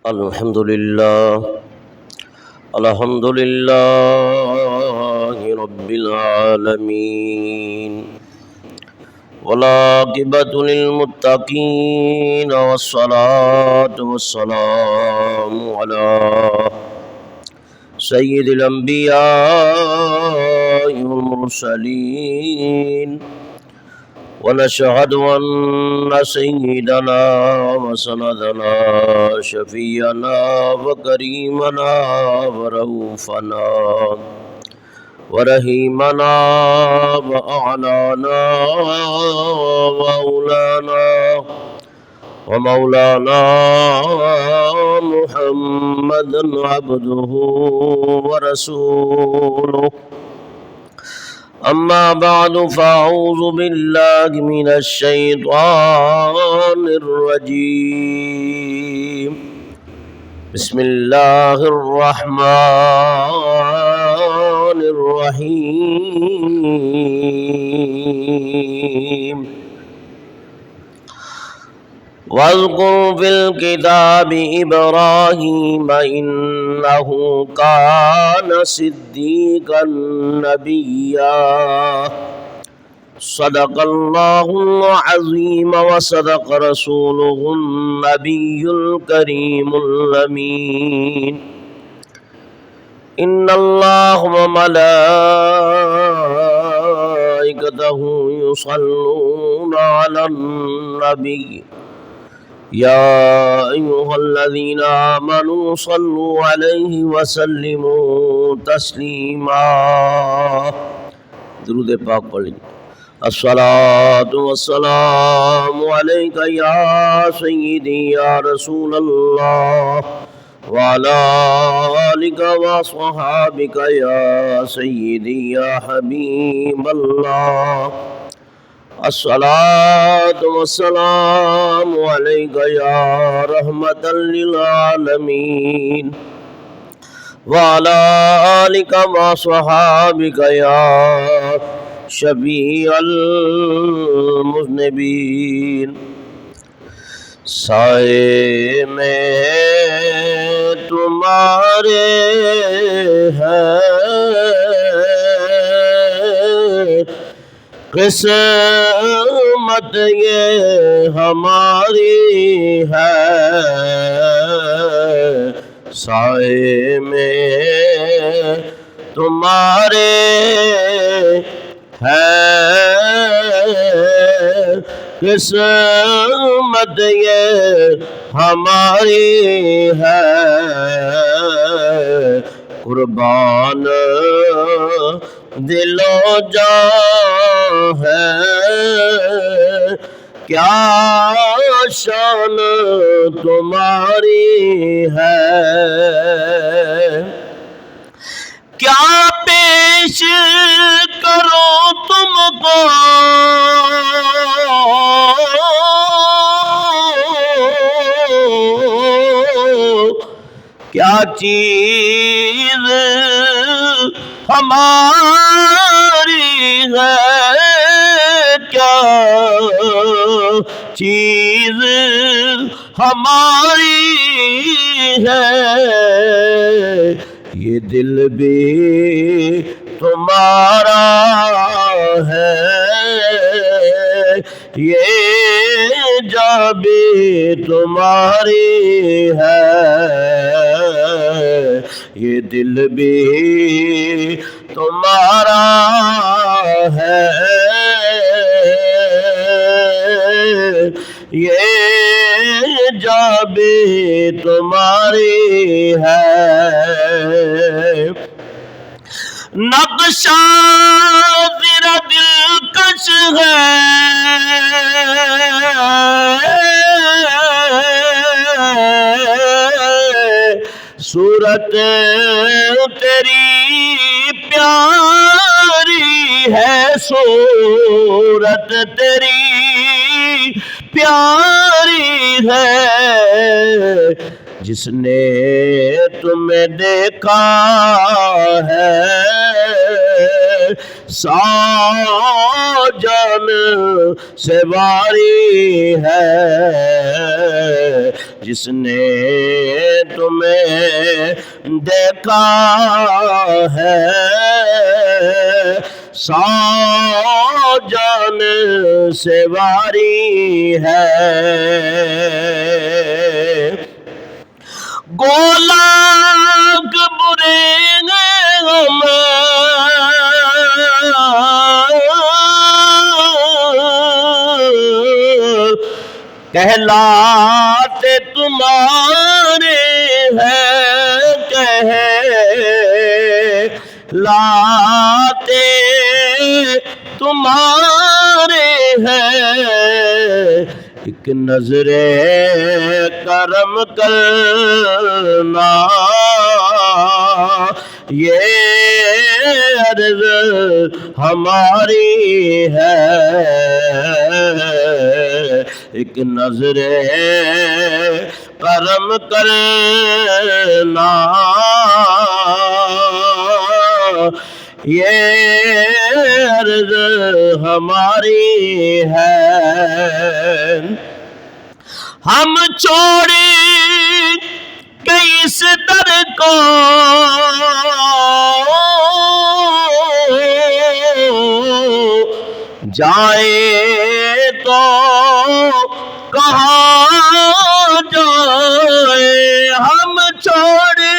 الحمد لله الحمد لله رب العالمين، والعاقبة للمتقين، والصلاة والسلام على سيد الأنبياء والمرسلين، ونشهد أن سيدنا وسندنا شفيعنا وكريمنا ورؤوفنا ورحيمنا وأعلانا ومولانا محمد عبده ورسوله. أما بعد، فأعوذ بالله من الشيطان الرجيم. بسم الله الرحمن الرحيم. واذكر في الكتاب إبراهيم إنه كان صديقا نبيا. صدق الله العظيم وصدق رسوله النبي الكريم الأمين. إن الله وملائكته يصلون على النبي يا أيها الذين آمنوا صلوا عليه وسلموا تسليما. درود پاک پڑھیں. الصلاة والسلام عليك يا سيدي يا رسول الله، وعلى آلك وصحابك يا سيدي يا حبيب الله. الصلاة والسلام عليك يا رحمة للعالمين، وعلى آلك وصحابك يا شفيع المذنبين. سائے میں تمہارے ہے قسمت یہ ہماری ہے. سائے میں تمہارے ہے قسمت یہ ہماری ہے. قربان دل و جاں ہے، کیا شان تمہاری ہے. کیا پیش کرو تم کو کیا چیز ہماری ہے، کیا چیز ہماری ہے. یہ دل بھی تمہارا ہے، یہ جاں بھی تمہاری ہے. یہ دل بھی تمہارا ہے، یہ جاں بھی تمہاری ہے. نقشہ تیرا دلکش ہے، صورت تیری پیاری ہے، صورت تیری پیاری ہے. جس نے تمہیں دیکھا ہے سو جان سے باری ہے. جس نے تمہیں دیکھا ہے، 100 جان سے واری ہے۔ گولاگ برے غم کہلاتے تمہارے ہیں، کہلاتے تمہارے ہیں، ایک نظر کرم کرنا یہ عرض ہماری ہے، ایک نظر کرم کرنا یہ عرض ہماری ہے۔ ہم چھوڑے کہ اس در کو جائے تو کہاں جائے، ہم چھوڑے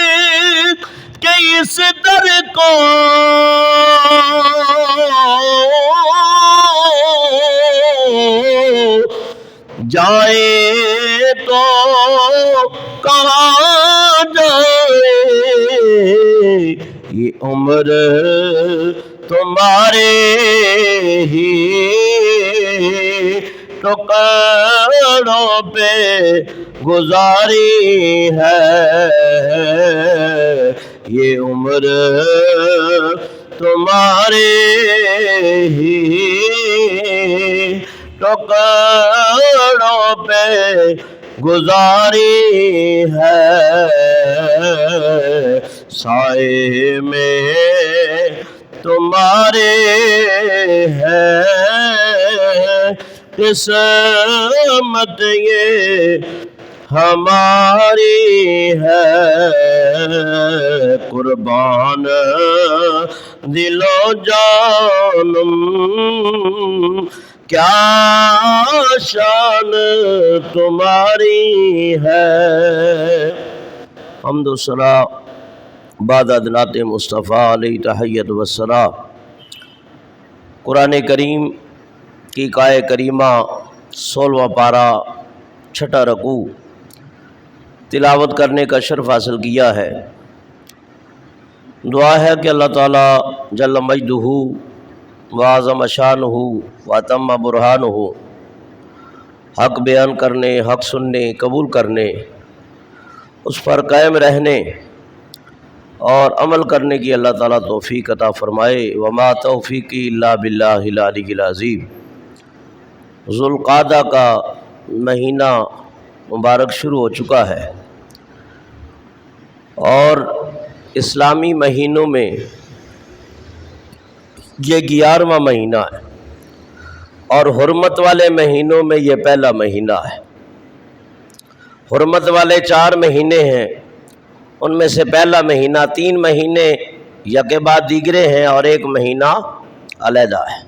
کہ اس در کو جائے تو کہاں جائے، یہ عمر تمہارے ہی ٹکڑوں پہ گزاری ہے، یہ عمر تمہارے ہی ٹکڑوں پہ گزاری ہے، سائے میں تمہارے ہے، قسمت یہ ہماری ہے، قربان دل و جانم کیا شان تمہاری ہے۔ حمد و ثنا بعد نعت مصطفیٰ علیہ تحیت و ثنا۔ قرآن کریم کی آیہ کریمہ 16واں پارہ 6واں رکوع تلاوت کرنے کا شرف حاصل کیا ہے۔ دعا ہے کہ اللہ تعالیٰ جل مجدہ وعظم شانہ واتم برہانہ حق بیان کرنے، حق سننے، قبول کرنے، اس پر قائم رہنے اور عمل کرنے کی اللہ تعالیٰ توفیق عطا فرمائے۔ وما توفیقی الا باللہ العلی العظیم۔ ذوالقعدہ کا مہینہ مبارک شروع ہو چکا ہے اور اسلامی مہینوں میں یہ 11واں مہینہ ہے اور حرمت والے مہینوں میں یہ پہلا مہینہ ہے۔ حرمت والے 4 مہینے ہیں، ان میں سے پہلا مہینہ 3 مہینے یکے بعد دیگرے ہیں اور 1 مہینہ علیحدہ ہے۔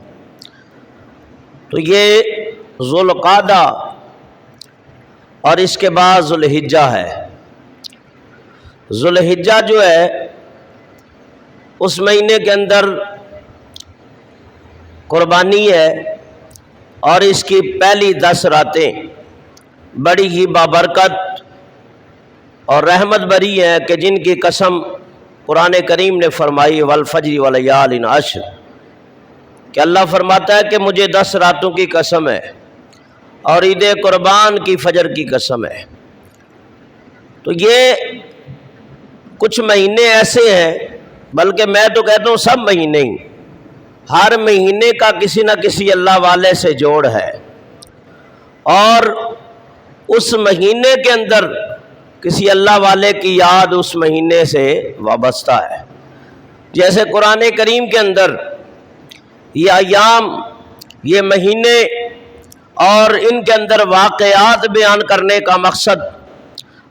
تو یہ ذوالقعدہ اور اس کے بعد ذوالحجہ ہے۔ ذوالحجہ جو ہے اس مہینے کے اندر قربانی ہے اور اس کی پہلی 10 راتیں بڑی ہی بابرکت اور رحمت بری ہے کہ جن کی قسم قرآن کریم نے فرمائی والفجر ولیال عشر، کہ اللہ فرماتا ہے کہ مجھے 10 راتوں کی قسم ہے اور عید قربان کی فجر کی قسم ہے۔ تو یہ کچھ مہینے ایسے ہیں، بلکہ میں تو کہتا ہوں سب مہینے ہی، ہر مہینے کا کسی نہ کسی اللہ والے سے جوڑ ہے اور اس مہینے کے اندر کسی اللہ والے کی یاد اس مہینے سے وابستہ ہے۔ جیسے قرآن کریم کے اندر یہ ایام، یہ مہینے اور ان کے اندر واقعات بیان کرنے کا مقصد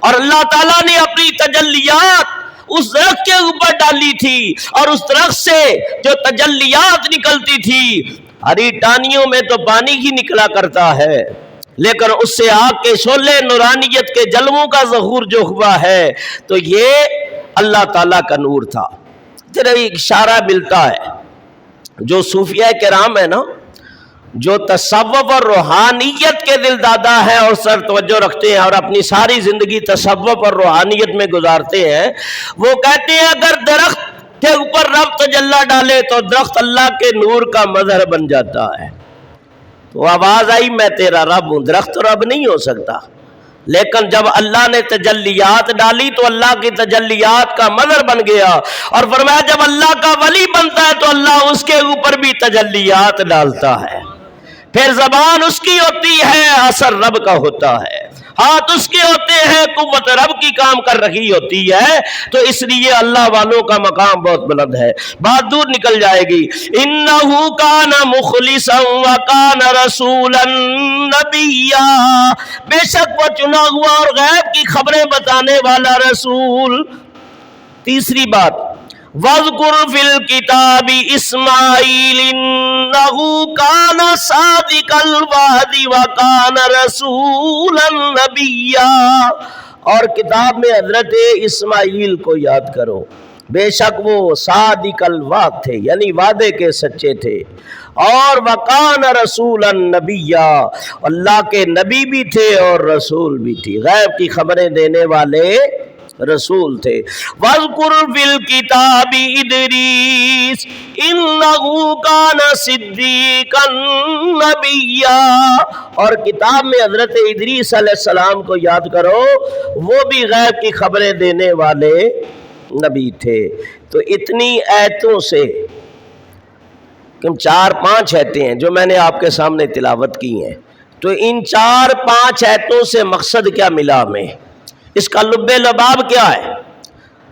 اور اللہ تعالیٰ نے اپنی تجلیات اس درخت کے اوپر ڈالی تھی، اور اس درخت سے جو تجلیات نکلتی تھی، ہری ٹانیوں میں تو پانی ہی نکلا کرتا ہے، لیکن اس سے آگ کے شعلے نورانیت کے جلووں کا ظہور جو ہوا ہے تو یہ اللہ تعالیٰ کا نور تھا۔ ذرا ایک اشارہ ملتا ہے، جو صوفیہ کرام ہے نا، جو تصوف اور روحانیت کے دل دادا ہیں اور سر توجہ رکھتے ہیں اور اپنی ساری زندگی تصوف اور روحانیت میں گزارتے ہیں، وہ کہتے ہیں اگر درخت کے اوپر رب تجلی ڈالے تو درخت اللہ کے نور کا مظہر بن جاتا ہے۔ تو آواز آئی میں تیرا رب ہوں، درخت رب نہیں ہو سکتا، لیکن جب اللہ نے تجلیات ڈالی تو اللہ کی تجلیات کا مظہر بن گیا، اور فرمایا جب اللہ کا ولی بنتا ہے تو اللہ اس کے اوپر بھی تجلیات ڈالتا ہے، پھر زبان اس کی ہوتی ہے، اثر رب کا ہوتا ہے، ہاتھ اس کے ہوتے ہیں، قوت رب کی کام کر رہی ہوتی ہے، تو اس لیے اللہ والوں کا مقام بہت بلند ہے۔ بات دور نکل جائے گی۔ انہو کان مخلصا وکان رسولا نبیا، بے شک وہ چنا ہوا اور غیب کی خبریں بتانے والا رسول۔ تیسری بات، وَاذْكُرْ فِي الْكِتَابِ إِسْمَاعِيلَ إِنَّهُ كَانَ صَادِقَ الْوَعْدِ وَكَانَ رَسُولًا نَبِيًّا، اور کتاب میں حضرت اسماعیل کو یاد کرو، بے شک وہ صادق الوعد تھے، یعنی وعدے کے سچے تھے، اور وَكَانَ رَسُولًا نَبِيًّا، اللہ کے نبی بھی تھے اور رسول بھی تھی، غیب کی خبریں دینے والے رسول تھے۔ وَاذْكُرْ فِي الْكِتَابِ إِدْرِيسَ إِنَّهُ كَانَ صِدِّيقًا نَبِيًّا، اور کتاب میں حضرت ادریس علیہ السلام کو یاد کرو، وہ بھی غیب کی خبریں دینے والے نبی تھے۔ تو اتنی آیتوں سے، 4-5 آیتیں ہیں جو میں نے آپ کے سامنے تلاوت کی ہیں، تو ان 4-5 آیتوں سے مقصد کیا ملا ہمیں، اس کا لب لباب کیا ہے،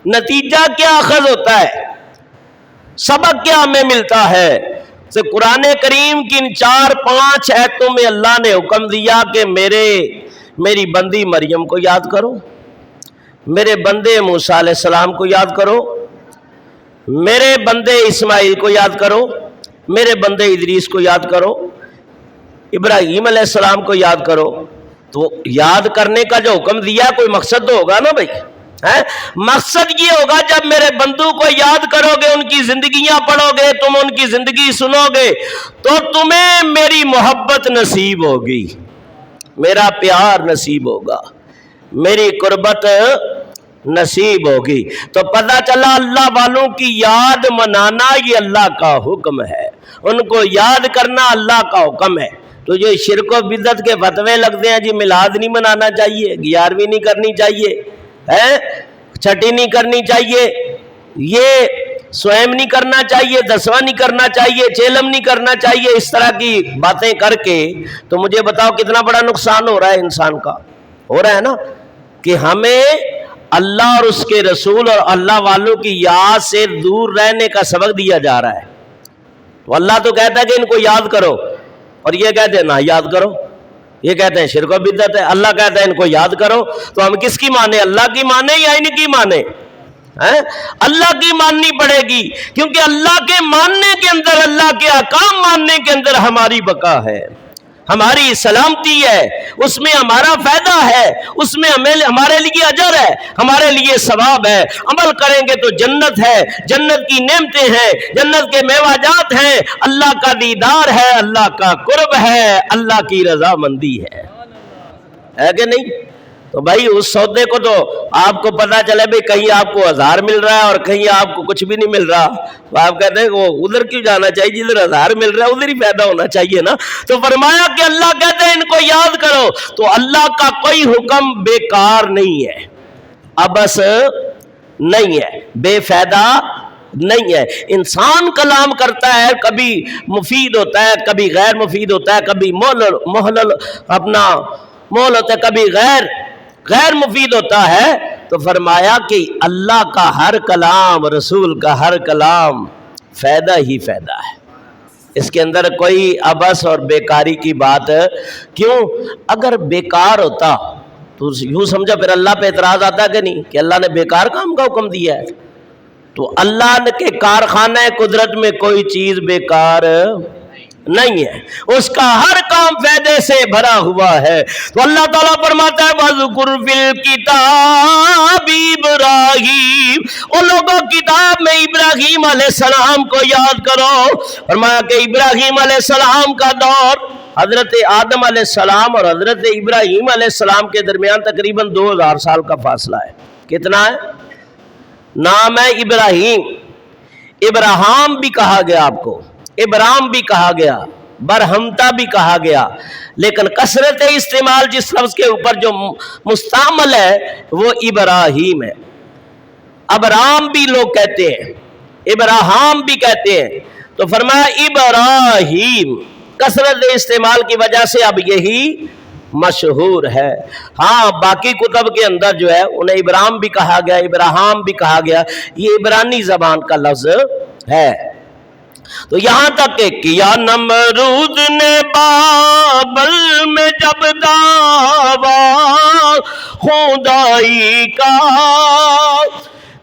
نتیجہ کیا اخذ ہوتا ہے، سبق کیا ہمیں ملتا ہے؟ تو قرآن کریم کی ان 4-5 آیتوں میں اللہ نے حکم دیا کہ میری بندی مریم کو یاد کرو، میرے بندے موسیٰ علیہ السلام کو یاد کرو، میرے بندے اسماعیل کو یاد کرو، میرے بندے ادریس کو یاد کرو، ابراہیم علیہ السلام کو یاد کرو۔ تو یاد کرنے کا جو حکم دیا کوئی مقصد تو ہوگا نا بھائی، مقصد یہ ہوگا جب میرے بندوں کو یاد کرو گے، ان کی زندگیاں پڑھو گے، تم ان کی زندگی سنو گے، تو تمہیں میری محبت نصیب ہوگی، میرا پیار نصیب ہوگا، میری قربت نصیب ہوگی۔ تو پتہ چلا اللہ والوں کی یاد منانا یہ اللہ کا حکم ہے، ان کو یاد کرنا اللہ کا حکم ہے۔ تو جو شرک و بدعت کے فتوے لگتے ہیں، جی میلاد نہیں منانا چاہیے، 11ویں نہیں کرنی چاہیے، چھٹی نہیں کرنی چاہیے، یہ سویم نہیں کرنا چاہیے، 10واں نہیں کرنا چاہیے، چیلم نہیں کرنا چاہیے، اس طرح کی باتیں کر کے، تو مجھے بتاؤ کتنا بڑا نقصان ہو رہا ہے انسان کا، ہو رہا ہے نا، کہ ہمیں اللہ اور اس کے رسول اور اللہ والوں کی یاد سے دور رہنے کا سبق دیا جا رہا ہے۔ تو اللہ تو کہتا ہے کہ ان کو یاد کرو، اور یہ کہتے ہیں نہ یاد کرو، یہ کہتے ہیں شرک و بدعت ہے، اللہ کہتا ہے ان کو یاد کرو۔ تو ہم کس کی مانیں، اللہ کی مانیں یا ان کی مانیں؟ اللہ کی ماننی پڑے گی، کیونکہ اللہ کے ماننے کے اندر، اللہ کے احکام ماننے کے اندر ہماری بقا ہے، ہماری سلامتی ہے، اس میں ہمارا فائدہ ہے، اس میں ہمارے لیے اجر ہے، ہمارے لیے ثواب ہے، عمل کریں گے تو جنت ہے، جنت کی نعمتیں ہیں، جنت کے میوہ جات ہیں، اللہ کا دیدار ہے، اللہ کا قرب ہے، اللہ کی رضامندی ہے کہ نہیں؟ تو بھائی اس سودے کو تو آپ کو پتا چلے بھئی کہیں آپ کو 1000 مل رہا ہے اور کہیں آپ کو کچھ بھی نہیں مل رہا، تو آپ کہتے ہیں وہ ادھر کیوں جانا چاہیے، جدھر 1000 مل رہا ہے ادھر ہی فائدہ ہونا چاہیے نا۔ تو فرمایا کہ اللہ کہتے ہیں ان کو یاد کرو، تو اللہ کا کوئی حکم بیکار نہیں ہے، ابس نہیں ہے، بے فائدہ نہیں ہے۔ انسان کلام کرتا ہے، کبھی مفید ہوتا ہے، کبھی غیر مفید ہوتا ہے، کبھی محل ہوتا ہے، کبھی غیر مفید ہوتا ہے۔ تو فرمایا کہ اللہ کا ہر کلام، رسول کا ہر کلام فائدہ ہی فائدہ ہے، اس کے اندر کوئی عبث اور بیکاری کی بات کیوں؟ اگر بیکار ہوتا تو یوں سمجھا پھر اللہ پہ اعتراض آتا کہ نہیں کہ اللہ نے بیکار کام کا حکم دیا ہے؟ تو اللہ کے کارخانہ قدرت میں کوئی چیز بیکار نہیں ہے، اس کا ہر کام فائدے سے بھرا ہوا ہے۔ تو اللہ تعالیٰ فرماتا ہے وَذْكُرْ فِي الْكِتَابِ ابراہیم، ان لوگوں کتاب میں ابراہیم علیہ السلام کو یاد کرو۔ فرمایا کہ ابراہیم علیہ السلام کا دور، حضرت آدم علیہ السلام اور حضرت ابراہیم علیہ السلام کے درمیان تقریباً 2000 سال کا فاصلہ ہے۔ کتنا ہے؟ نام ہے ابراہیم، ابراہام بھی کہا گیا، آپ کو ابرام بھی کہا گیا، برہمتا بھی کہا گیا، لیکن کثرت استعمال جس لفظ کے اوپر جو مستعمل ہے وہ ابراہیم ہے۔ ابرام بھی لوگ کہتے ہیں، ابراہام بھی کہتے ہیں، تو فرمایا ابراہیم، کثرت استعمال کی وجہ سے اب یہی مشہور ہے۔ ہاں باقی کتب کے اندر جو ہے انہیں ابراہیم بھی کہا گیا، ابراہام بھی کہا گیا، یہ عبرانی زبان کا لفظ ہے۔ تو یہاں تک کہ کیا نمرود نے بابل میں جب دعویٰ خدائی کا،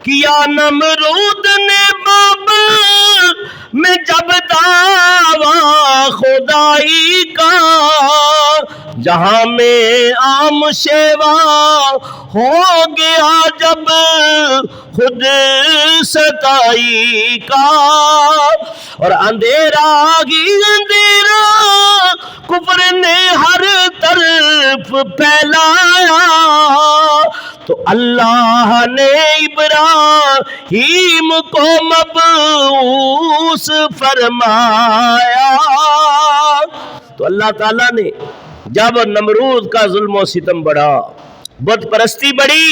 کیا نمرود نے بابل میں جب دعویٰ خدائی کا، جہاں میں عام شیوا ہو گیا جب خود ستائی کا، اور اندھیرا ہی اندھیرا کفر نے ہر طرف پھیلایا، تو اللہ نے ابراہیم کو مبعوث فرمایا۔ تو اللہ تعالیٰ نے جب نمرود کا ظلم و ستم بڑھا، بت پرستی بڑھی،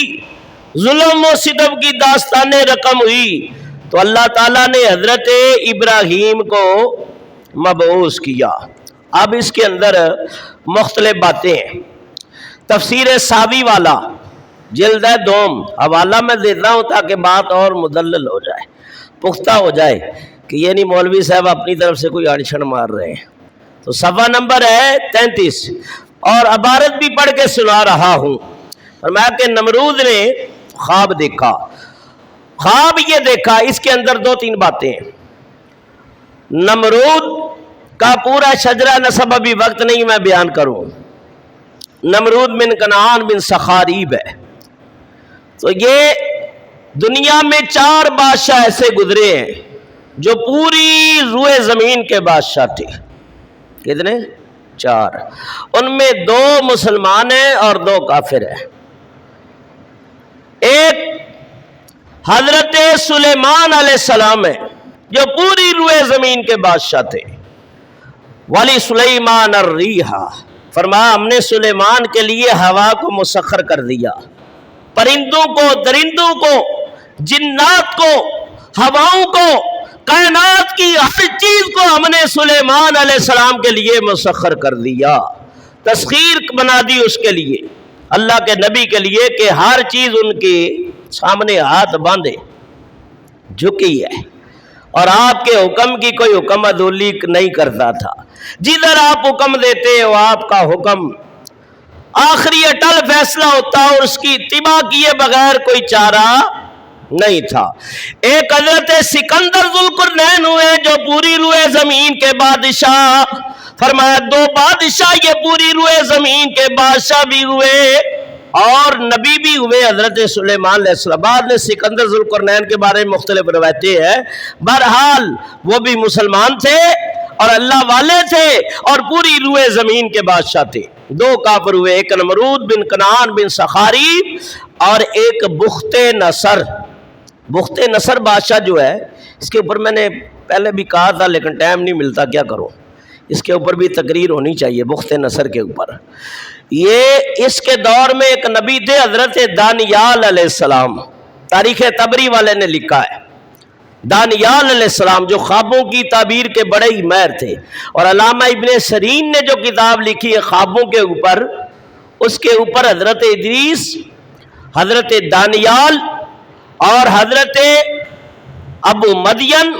ظلم و ستم کی داستانیں رقم ہوئی، تو اللہ تعالیٰ نے حضرت ابراہیم کو مبعوث کیا۔ اب اس کے اندر مختلف باتیں ہیں۔ تفسیر ساوی والا جلد دوم، حوالہ میں دیتا ہوں تاکہ بات اور مدلل ہو جائے، پختہ ہو جائے کہ یہ نہیں مولوی صاحب اپنی طرف سے کوئی اڑچھڑ مار رہے ہیں۔ تو صفحہ نمبر ہے 33، اور عبارت بھی پڑھ کے سنا رہا ہوں۔ فرمایا کہ نمرود نے خواب دیکھا۔ خواب یہ دیکھا، اس کے اندر 2-3 باتیں ہیں۔ نمرود کا پورا شجرہ نسب ابھی وقت نہیں میں بیان کروں۔ نمرود بن کنعان بن سخاریب ہے۔ تو یہ دنیا میں 4 بادشاہ ایسے گزرے ہیں جو پوری روئے زمین کے بادشاہ تھے۔ کتنے؟ 4۔ ان میں 2 مسلمان ہیں اور 2 کافر ہیں۔ ایک حضرت سلیمان علیہ السلام ہے جو پوری روئے زمین کے بادشاہ تھے۔ ولی سلیمان الریح، فرمایا ہم نے سلیمان کے لیے ہوا کو مسخر کر دیا، پرندوں کو، درندوں کو، جنات کو، ہواؤں کو، کائنات کی ہر چیز کو ہم نے سلیمان علیہ السلام کے لیے مسخر کر دیا، تسخیر بنا دی اس کے لیے، اللہ کے نبی کے لیے، کہ ہر چیز ان کے سامنے ہاتھ باندھے، جھکی ہے، اور آپ کے حکم کی کوئی حکم عدولی نہیں کرتا تھا۔ جدھر آپ حکم دیتے ہو آپ کا حکم آخری اٹل فیصلہ ہوتا، اور اس کی اتباع کیے بغیر کوئی چارہ نہیں تھا۔ ایک حضرت سکندر ذوالقرنین ہوئے جو پوری روئے زمین کے بادشاہ، فرمایا 2 بادشاہ یہ پوری روئے زمین کے بادشاہ بھی ہوئے اور نبی بھی ہوئے، حضرت سلیمان علیہ السلام۔ بعد میں سکندر ذوالقرنین کے بارے میں مختلف روایتیں ہیں۔ بہرحال وہ بھی مسلمان تھے اور اللہ والے تھے اور پوری روئے زمین کے بادشاہ تھے۔ 2 کافر ہوئے، ایک نمرود بن کنعان بن سخاریب اور ایک بخت نصر۔ بخت نصر بادشاہ جو ہے، اس کے اوپر میں نے پہلے بھی کہا تھا لیکن ٹائم نہیں ملتا، کیا کروں، اس کے اوپر بھی تقریر ہونی چاہیے۔ بخت نصر کے اوپر یہ اس کے دور میں ایک نبی تھے حضرت دانیال علیہ السلام، تاریخ طبری والے نے لکھا ہے۔ دانیال علیہ السلام جو خوابوں کی تعبیر کے بڑے ہی ماہر تھے، اور علامہ ابن سیرین نے جو کتاب لکھی ہے خوابوں کے اوپر، اس کے اوپر حضرت ادریس، حضرت دانیال اور حضرت ابو مدین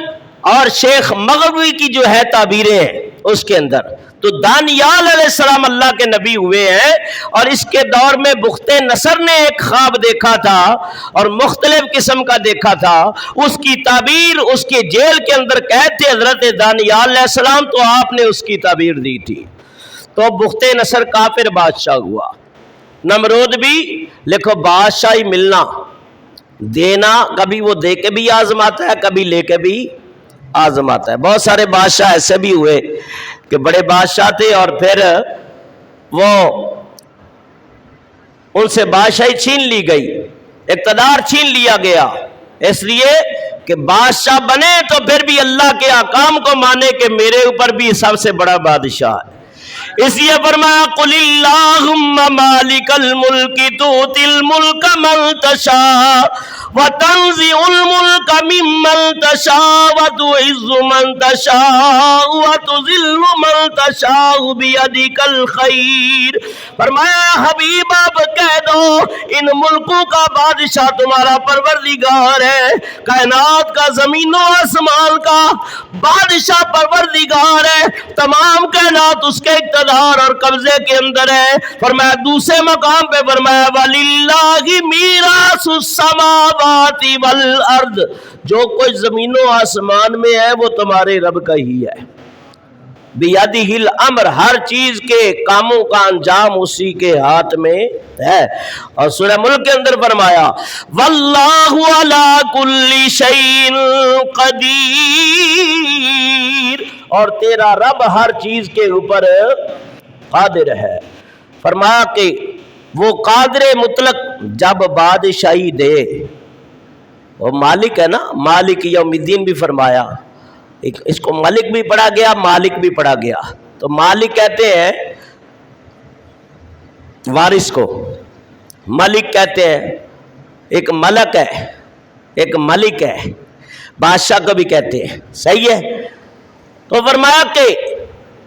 اور شیخ مغوی کی جو ہے تعبیریں ہیں، اس کے اندر. تو دانیال علیہ السلام اللہ کے نبی ہوئے ہیں، اور اس کے دور میں بخت نصر نے ایک خواب دیکھا تھا اور مختلف قسم کا دیکھا تھا. اس کی تعبیر اس کے جیل کے اندر قید تھے حضرت دانیال علیہ السلام، تو آپ نے اس کی تعبیر دی تھی. تو بخت نصر کافر بادشاہ ہوا. نمرود بھی لکھو بادشاہی ملنا دینا، کبھی وہ دے کے بھی آزماتا ہے، کبھی لے کے بھی آزماتا ہے. بہت سارے بادشاہ ایسے بھی ہوئے کہ بڑے بادشاہ تھے اور پھر وہ ان سے بادشاہی چھین لی گئی، اقتدار چھین لیا گیا، اس لیے کہ بادشاہ بنے تو پھر بھی اللہ کے احکام کو مانے کہ میرے اوپر بھی سب سے بڑا بادشاہ ہے. اس لیے فرمایا قل اللہم مالک الملک تؤتی الملک من تشاء وتنزع الملک ممن تشاء وتعز من تشاء وتذل من تشاء بیدک الخیر. فرمایا حبیب اب کہہ دو ان ملکوں کا بادشاہ تمہارا پروردگار ہے، کائنات کا زمین و آسمان کا بادشاہ پروردگار ہے، تمام کائنات اس کے اقتدار اور قبضے کے اندر ہے. فرمایا دوسرے مقام پہ فرمایا وَلِلَّهِ مِيرَاثُ السَّمَاوَاتِ وَالْأَرْضِ، جو کچھ زمین و آسمان میں ہے وہ تمہارے رب کا ہی ہے. بِيَدِهِ الْأَمْرِ، ہر چیز کے کاموں کا انجام اسی کے ہاتھ میں ہے. اور سورہ ملک کے اندر فرمایا وَاللَّهُ عَلَىٰ كُلِّ شَيْءٍ قَدِيرٌ، اور تیرا رب ہر چیز کے اوپر قادر ہے. فرمایا کہ وہ قادر مطلق جب بادشاہی دے، وہ مالک ہے نا، مالک یوم الدین بھی فرمایا، اس کو ملک بھی پڑھا گیا مالک بھی پڑھا گیا. تو مالک کہتے ہیں وارث کو، ملک کہتے ہیں ایک ملک ہے، ایک ملک ہے، بادشاہ کو بھی کہتے ہیں. صحیح ہے. تو فرمایا کہ